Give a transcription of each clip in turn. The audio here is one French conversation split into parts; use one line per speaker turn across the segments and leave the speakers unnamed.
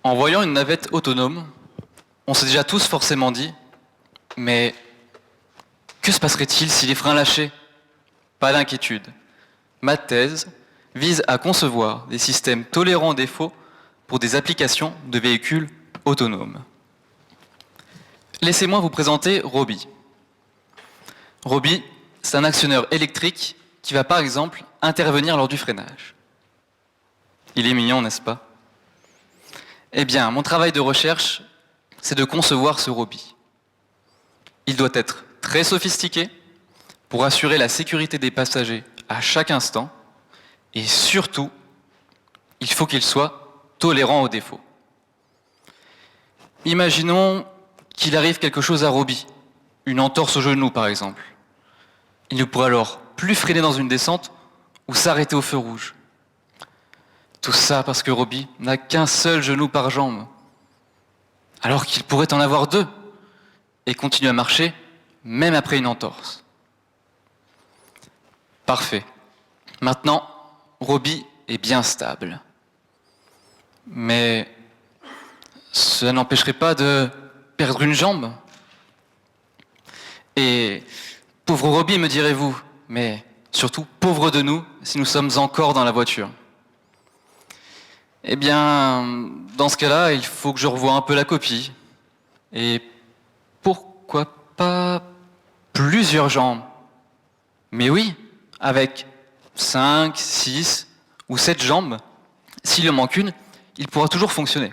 En voyant une navette autonome, on s'est déjà tous forcément dit « Mais que se passerait-il si les freins lâchaient ?» Pas d'inquiétude. Ma thèse vise à concevoir des systèmes tolérants aux défauts pour des applications de véhicules autonomes. Laissez-moi vous présenter Roby. Roby, c'est un actionneur électrique qui va par exemple intervenir lors du freinage. Il est mignon, n'est-ce pas? Eh bien, mon travail de recherche, c'est de concevoir ce Roby. Il doit être très sophistiqué pour assurer la sécurité des passagers à chaque instant et surtout, il faut qu'il soit tolérant aux défauts. Imaginons qu'il arrive quelque chose à Roby, une entorse au genou par exemple. Il ne pourrait alors plus freiner dans une descente ou s'arrêter au feu rouge. Tout ça parce que Roby n'a qu'un seul genou par jambe, alors qu'il pourrait en avoir deux et continuer à marcher même après une entorse. Parfait. Maintenant, Roby est bien stable. Mais cela n'empêcherait pas de perdre une jambe. Et pauvre Roby, me direz-vous, mais surtout pauvre de nous si nous sommes encore dans la voiture. Eh bien, dans ce cas-là, il faut que je revoie un peu la copie. Et pourquoi pas plusieurs jambes? Mais oui, avec 5, 6 ou 7 jambes, s'il en manque une, il pourra toujours fonctionner.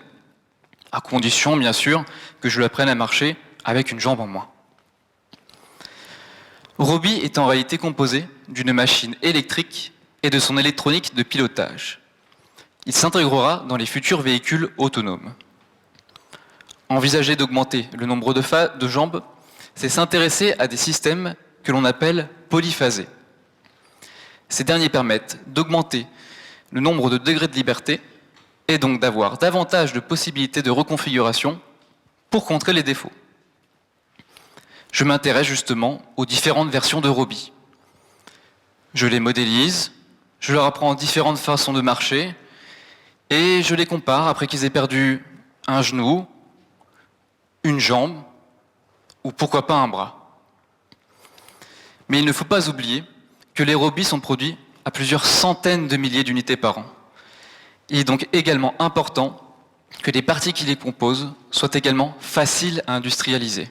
À condition, bien sûr, que je lui apprenne à marcher avec une jambe en moins. Roby est en réalité composé d'une machine électrique et de son électronique de pilotage. Il s'intégrera dans les futurs véhicules autonomes. Envisager d'augmenter le nombre de jambes, c'est s'intéresser à des systèmes que l'on appelle polyphasés. Ces derniers permettent d'augmenter le nombre de degrés de liberté et donc d'avoir davantage de possibilités de reconfiguration pour contrer les défauts. Je m'intéresse justement aux différentes versions de Roby. Je les modélise, je leur apprends différentes façons de marcher et je les compare après qu'ils aient perdu un genou, une jambe ou pourquoi pas un bras. Mais il ne faut pas oublier que les Roby sont produits à plusieurs centaines de milliers d'unités par an. Il est donc également important que les parties qui les composent soient également faciles à industrialiser.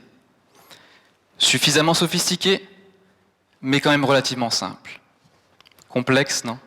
Suffisamment sophistiquées, mais quand même relativement simples. Complexe, non ?